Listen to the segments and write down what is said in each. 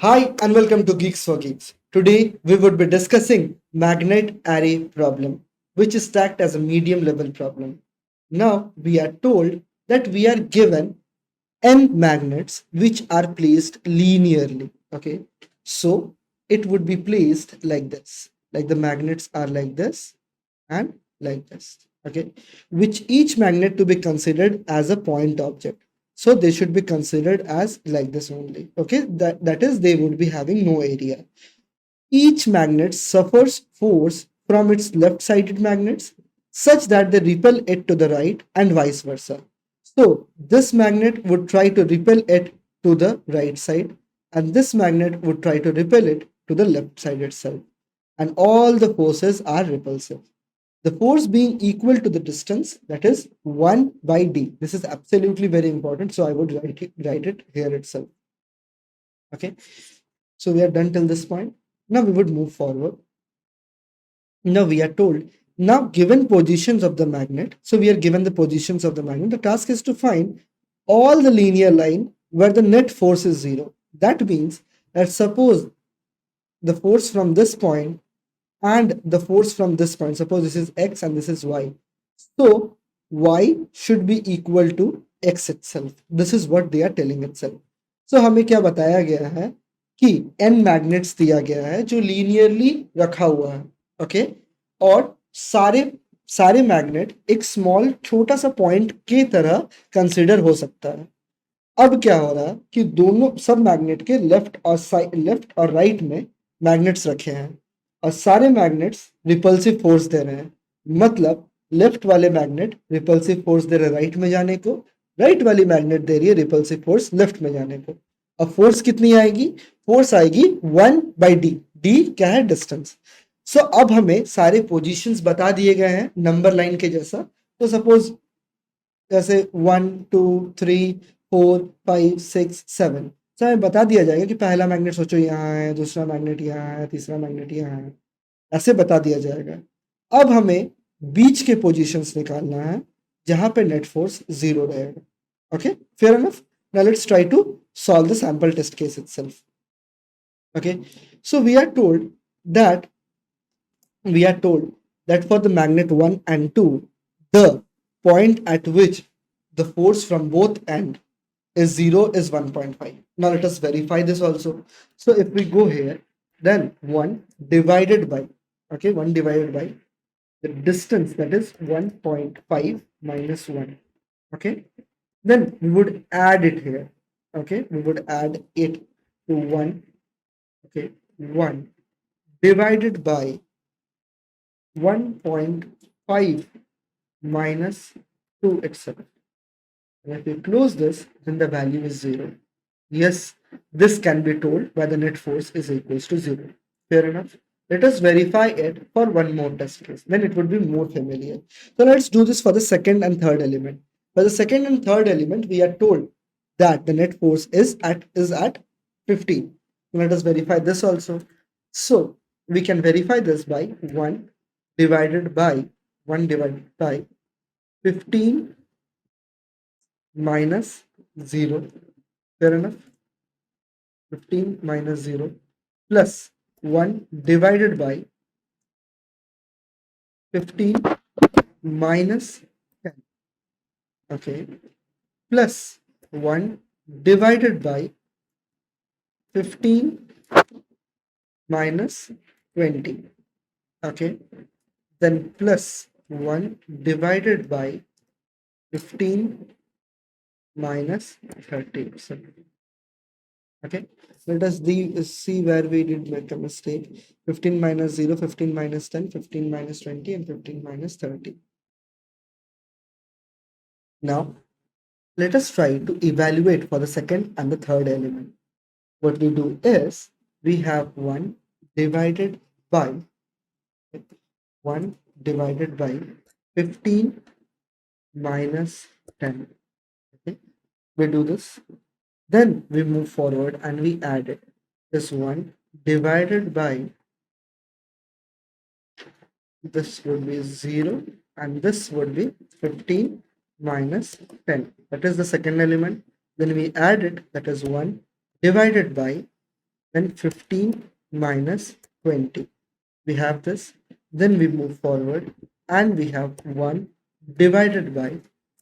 Hi and welcome to Geeks for Geeks. Today we would be discussing magnet array problem, which is stacked as a medium level problem. Now we are told that we are given n magnets which are placed linearly. Okay, so it would be placed like this, like the magnets are like this and like this. Okay, which each magnet to be considered as a point object, so they should be considered as like this only. Okay, that is they would be having no area. Each magnet suffers force from its left sided magnets such that they repel it to the right and vice versa. So this magnet would try to repel it to the right side, and this magnet would try to repel it to the left side itself, and all the forces are repulsive. The force being equal to the distance, that is 1 by d. This is absolutely very important, so I would write it here itself. Okay, so we are done till this point. Now we would move forward. Now we are told, now given positions of the magnet, so we are given the positions of the magnet. The task is to find all the linear line where the net force is 0. That means that suppose the force from this point and the force from this point, suppose this is x and this is y, so y should be equal to x itself. This is what they are telling itself. So हमें क्या बताया गया है कि n magnets दिया गया है जो linearly रखा हुआ है. ओके, और सारे सारे मैग्नेट एक स्मॉल छोटा सा पॉइंट की तरह कंसिडर हो सकता है. अब क्या हो रहा है कि दोनों सब मैग्नेट के लेफ्ट और राइट में मैग्नेट्स रखे हैं और सारे मैग्नेट्स रिपल्सिव फोर्स दे रहे हैं. मतलब लेफ्ट वाले मैग्नेट रिपल्सिव फोर्स दे रहे हैं राइट में जाने को, राइट वाली मैग्नेट दे रही है रिपल्सिव फोर्स लेफ्ट में जाने को. अब फोर्स कितनी आएगी? फोर्स आएगी 1 बाई डी. डी क्या है? डिस्टेंस. सो अब हमें सारे पोजीशंस बता दिए गए हैं नंबर लाइन के जैसा. तो सपोज जैसे 1 2 3 4 5 6 7, तो हमें बता दिया जाएगा कि पहला मैग्नेट सोचो यहाँ है, दूसरा मैग्नेट यहाँ है, तीसरा मैग्नेट यहाँ है, ऐसे बता दिया जाएगा. अब हमें बीच के पोजीशंस निकालना है जहां पे नेट फोर्स 0 रहेगा. Okay, fair enough. Now let's try to solve the sample test case itself. Okay, so that we are told that for the magnet 1 and 2, the point at which the force from both end is 0 is 1.5. Now let us verify this also. So if we go here, then 1 divided by, okay, 1 divided by the distance, that is 1.5 minus 1. Okay, then we would add it here. Okay, we would add it to 1. Okay, 1 divided by 1.5 minus 2 itself. And if we close this, then the value is 0. Yes, this can be told by the net force is equals to 0. Fair enough. Let us verify it for one more test case. Then it would be more familiar. So let's do this for the second and third element. For the second and third element, we are told that the net force is at 15. Let us verify this also. So we can verify this by 1 divided by 15 minus 0. Fair enough. 15 minus 0 plus 1 divided by 15 minus 10. Okay, plus 1 divided by 15 minus 20. Okay, then plus 1 divided by 15 minus 30. Okay, let us see where we did make a mistake. 15 minus 0, 15 minus 10, 15 minus 20, and 15 minus 30. Now, let us try to evaluate for the second and the third element. What we do is, we have 1 divided by 15 minus 10. Okay, we do this. Then we move forward and we add it. This 1 divided by, this would be 0, and this would be 15 minus 10. That is the second element. Then we add it, that is 1 divided by then 15 minus 20. We have this, then we move forward and we have 1 divided by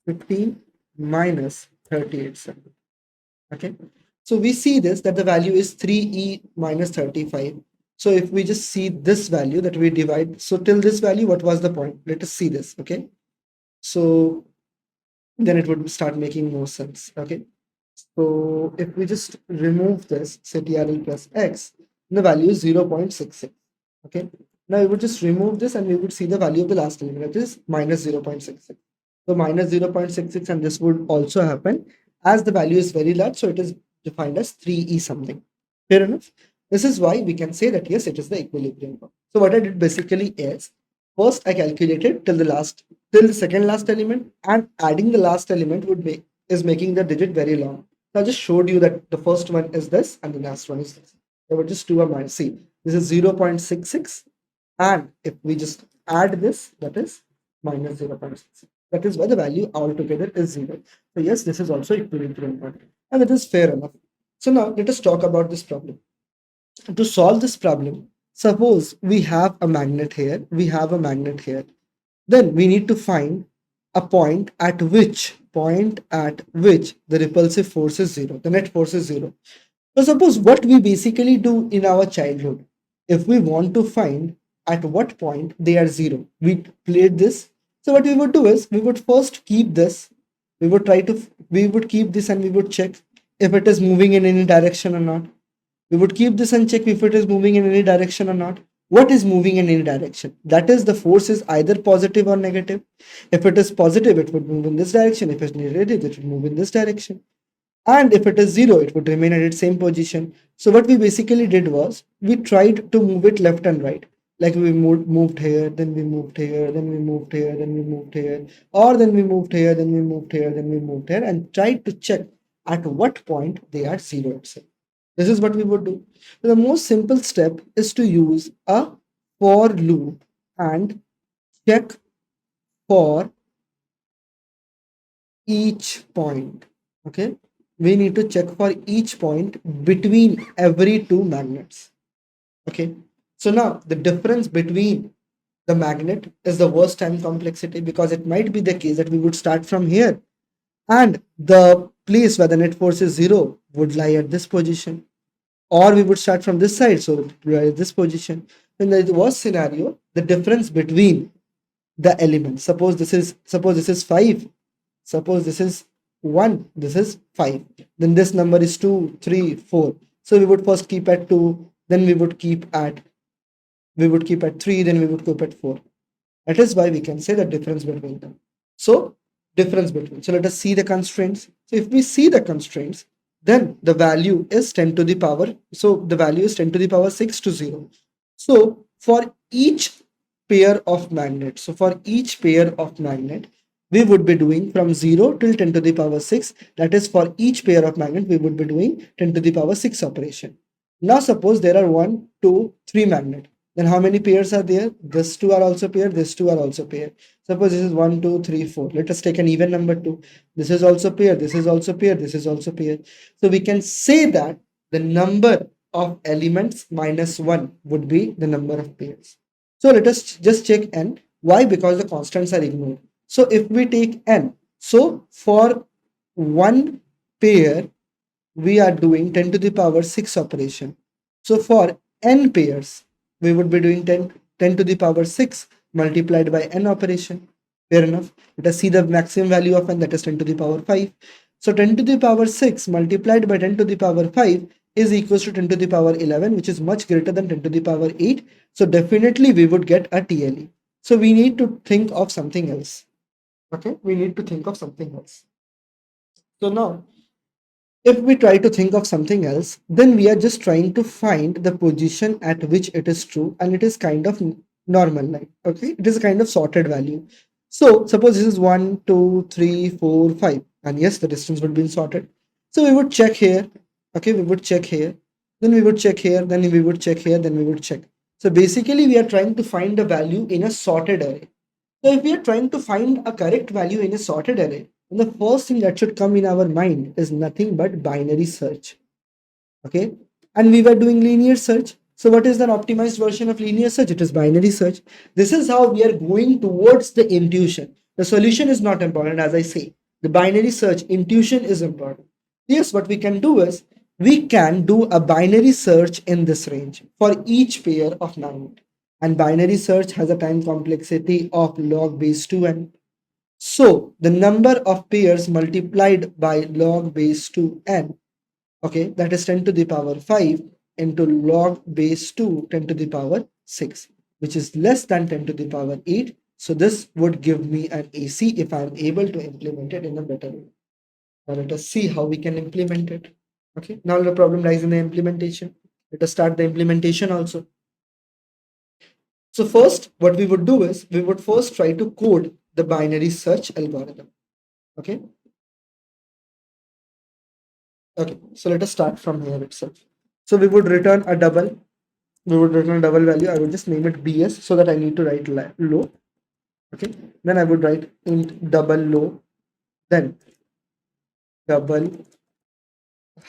15 minus 38. Okay, so we see this that the value is 3e minus 35. So if we just see this value that we divide, so till this value, what was the point? Let us see this. Okay, so then it would start making more sense. Okay, so if we just remove this, say TRL plus X, the value is 0.66. Okay, now we would just remove this and we would see the value of the last element, that is minus 0.66. So minus 0.66, and this would also happen as the value is very large, so it is defined as 3e something. Fair enough. This is why we can say that yes, it is the equilibrium point. So what I did basically is, first I calculated till the second last element, and adding the last element would make is making the digit very long. So I just showed you that the first one is this and the last one is this. So we'll just do a minus. See, this is 0.66, and if we just add this, that is minus 0.66. That is why the value altogether is 0. So yes, this is also equilibrium point, and it is fair enough. So now let us talk about this problem. To solve this problem, suppose we have a magnet here, we have a magnet here. Then we need to find a point at which the repulsive force is 0, the net force is 0. So suppose what we basically do in our childhood, if we want to find at what point they are 0, we played this. So what we would do is we would first keep this, we would keep this and we would check if it is moving in any direction or not. We would keep this and check if it is moving in any direction or not. What is moving in any direction? That is, the force is either positive or negative. If it is positive, it would move in this direction. If it's negative, it would move in this direction. And if it is 0, it would remain at its same position. So what we basically did was we tried to move it left and right. Like we moved here, then we moved here, then we moved here, then we moved here, or then we moved here, then we moved here, then we moved here, and tried to check at what point they are 0 itself. This is what we would do. The most simple step is to use a for loop and check for each point. Okay, we need to check for each point between every two magnets. Okay, so now the difference between the magnet is the worst time complexity, because it might be the case that we would start from here and the place where the net force is 0 would lie at this position, or we would start from this side, so we are at this position. In the worst scenario, the difference between the elements, suppose this is 5, suppose this is 1, this is 5, then this number is 2, 3, 4. So we would first keep at 2, then we would keep at 3, then we would keep at 4. That is why we can say the difference between them. So let us see the constraints. So if we see the constraints, then the value is 10 to the power. So the value is 10 to the power 6 to 0. So for each pair of magnets, we would be doing from 0 till 10 to the power 6. That is, for each pair of magnet, we would be doing 10 to the power 6 operation. Now suppose there are 1, 2, 3 magnets. Then how many pairs are there? These two are also pair, these two are also pair. Suppose this is 1, 2, 3, 4. Let us take an even number 2. This is also pair, this is also pair, this is also pair. So we can say that the number of elements minus 1 would be the number of pairs. So let us just check n. Why? Because the constants are ignored. So if we take n, so for one pair, we are doing 10 to the power 6 operation. So for n pairs, we would be doing 10 to the power 6 multiplied by n operation. Fair enough. Let us see the maximum value of n, that is 10 to the power 5. So 10 to the power 6 multiplied by 10 to the power 5 is equals to 10 to the power 11, which is much greater than 10 to the power 8. So definitely we would get a TLE. So we need to think of something else. Okay, we need to think of something else. So now, if we try to think of something else, then we are just trying to find the position at which it is true, and it is kind of normal line. Okay, it is a kind of sorted value. So suppose this is 1, 2, 3, 4, 5, and yes, the distance would be sorted. So we would check here. Okay, we would check here, then we would check here, then we would check here, then we would check. So basically, we are trying to find a value in a sorted array. So if we are trying to find a correct value in a sorted array, then the first thing that should come in our mind is nothing but binary search. Okay, and we were doing linear search. So what is the optimized version of linear search? It is binary search. This is how we are going towards the intuition. The solution is not important, as I say. The binary search intuition is important. Yes, what we can do is we can do a binary search in this range for each pair of magnet. And binary search has a time complexity of log base 2n. So the number of pairs multiplied by log base 2n, okay, that is 10 to the power 5 into log base 2 10 to the power 6, which is less than 10 to the power 8. So this would give me an AC if I am able to implement it in a better way. Now let us see how we can implement it. Okay, now the problem lies in the implementation. Let us start the implementation also. So first, what we would do is we would first try to code the binary search algorithm. Okay. Okay, so let us start from here itself. So we would return a double. We would return a double value. I would just name it BS so that I need to write low. Okay. Then I would write int double low. Then double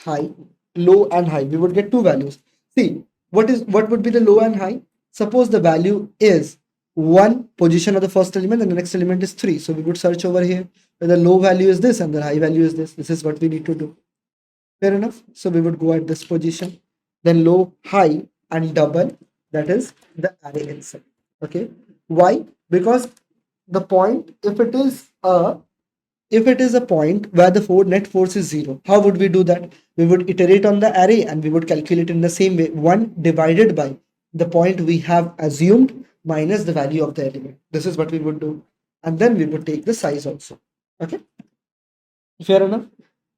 high, low and high. We would get two values. See, what would be the low and high? Suppose the value is one position of the first element and the next element is 3. So we would search over here where the low value is this and the high value is this. This is what we need to do. Fair enough. So we would go at this position, then low, high, and double. That is the array itself. Okay. Why? Because the point, if it is a point where the net force is 0, how would we do that? We would iterate on the array and we would calculate in the same way. 1 divided by the point we have assumed minus the value of the element. This is what we would do. And then we would take the size also. Okay. Fair enough.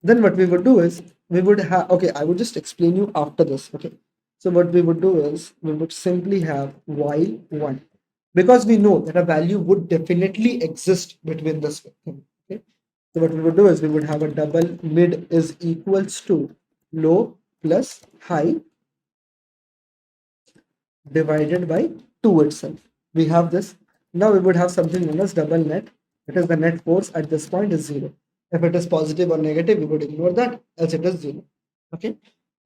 Then what we would do is we would have, okay, I would just explain you after this. Okay. So what we would do is we would simply have while 1, because we know that a value would definitely exist between this thing. Okay. So what we would do is we would have a double mid is equals to low plus high divided by 2 itself. We have this. Now we would have something known as double net. It is the net force at this point is 0. If it is positive or negative, we would ignore that, else it is 0. Okay.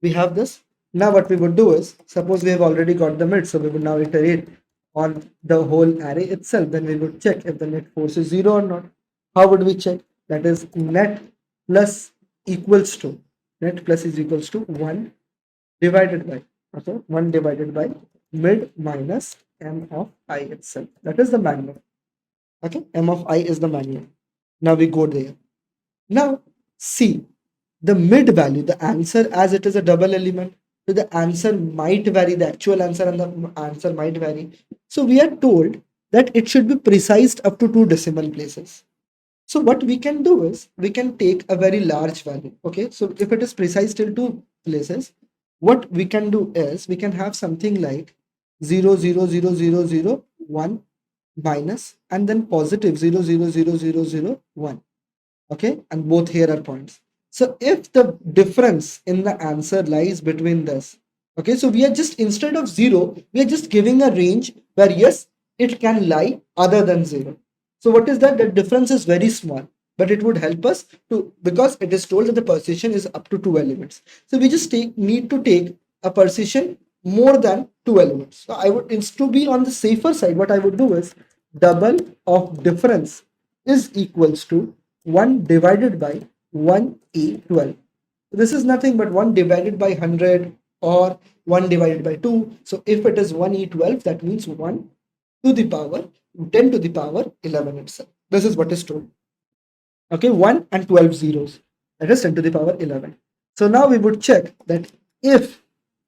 We have this. Now what we would do is, suppose we have already got the mid, so we would now iterate on the whole array itself. Then we would check if the net force is 0 or not. How would we check? That is net plus equals to, net plus is equals to 1 divided by, okay, 1 divided by mid minus m of I itself. That is the magnet. Okay, m of I is the magnet. Now we go there. Now see the mid value, the answer, as it is a double element, so the answer might vary, the actual answer and the answer might vary. So we are told that it should be precised up to 2 decimal places. So what we can do is we can take a very large value. Okay, so if it is precise till 2 places, what we can do is we can have something like 0 0 0 0 0 1 minus and then positive 0 0 0 0 0 1. Okay, and both here are points. So if the difference in the answer lies between this, okay, so we are just, instead of 0, we are just giving a range where yes, it can lie other than 0. So what is that? The difference is very small, but it would help us to, because it is told that the precision is up to 2 elements. So we just need to take a precision more than 2 elements. So I would, to be on the safer side, what I would do is double of difference is equals to 1 divided by 1e12. This is nothing but 1 divided by 100 or 1 divided by 2. So if it is 1e12, that means 1 to the power 10 to the power 11 itself. This is what is told. Okay, 1 and 12 zeros. That is 10 to the power 11. So now we would check that if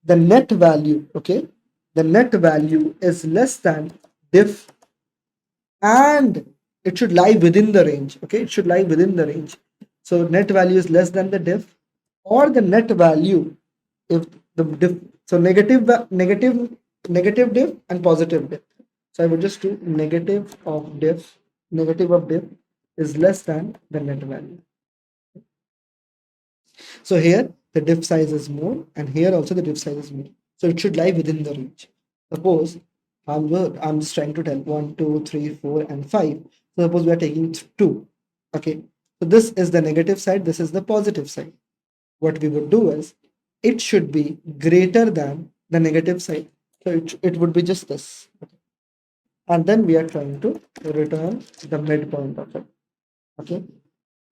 the net value, okay, the net value is less than diff, and it should lie within the range. Okay, it should lie within the range. So net value is less than the diff, or the net value, if the diff, so negative diff and positive diff. So I would just do negative of diff is less than the net value. So here the diff size is more, and here also the diff size is more. So it should lie within the range. Suppose I'm just trying to tell 1, 2, 3, 4, and 5. So suppose we are taking 2. Okay. So this is the negative side. This is the positive side. What we would do is it should be greater than the negative side. So it would be just this. And then we are trying to return the midpoint of it. Okay.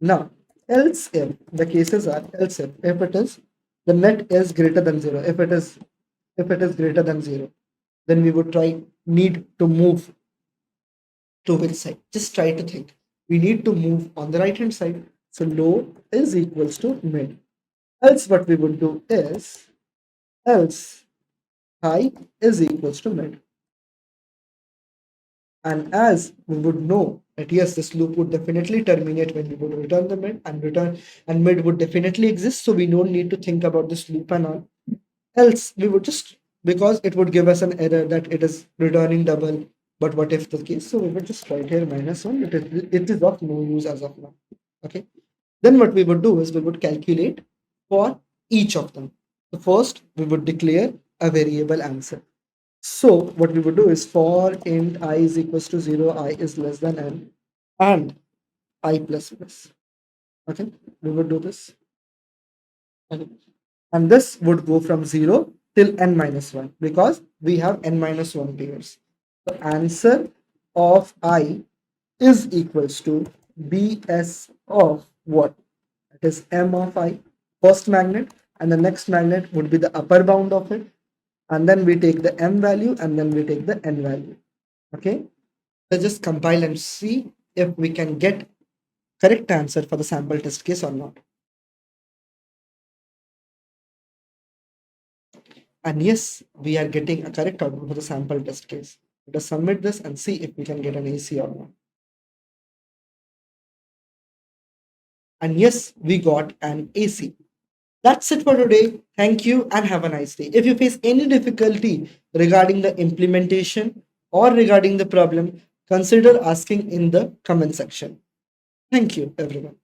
Now, else if the cases are else if it is the net is greater than zero, if it is greater than zero, then we would need to move to which side? Just try to think. We need to move on the right hand side. So low is equals to mid. Else what we would do is else high is equals to mid. And as we would know that yes, this loop would definitely terminate when we would return the mid and mid would definitely exist. So we don't need to think about this loop and all. Else we would just because it would give us an error that it is returning double. But what if the case? So we would just write here -1. It is of no use as of now. Okay. Then what we would do is we would calculate for each of them. So first we would declare a variable answer. So what we would do is for int I is equals to 0, I is less than n, and I plus plus. Okay, we would do this. Okay. And this would go from 0 till n minus 1 because we have n minus 1 pairs. The answer of I is equals to bs of what? It is m of I, first magnet, and the next magnet would be the upper bound of it, and then we take the m value and then we take the n value. Okay, let's just compile and see if we can get correct answer for the sample test case or not. And yes, we are getting a correct output for the sample test case. Let us submit this and see if we can get an AC or not. And yes, we got an AC. That's it for today. Thank you and have a nice day. If you face any difficulty regarding the implementation or regarding the problem, consider asking in the comment section. Thank you, everyone.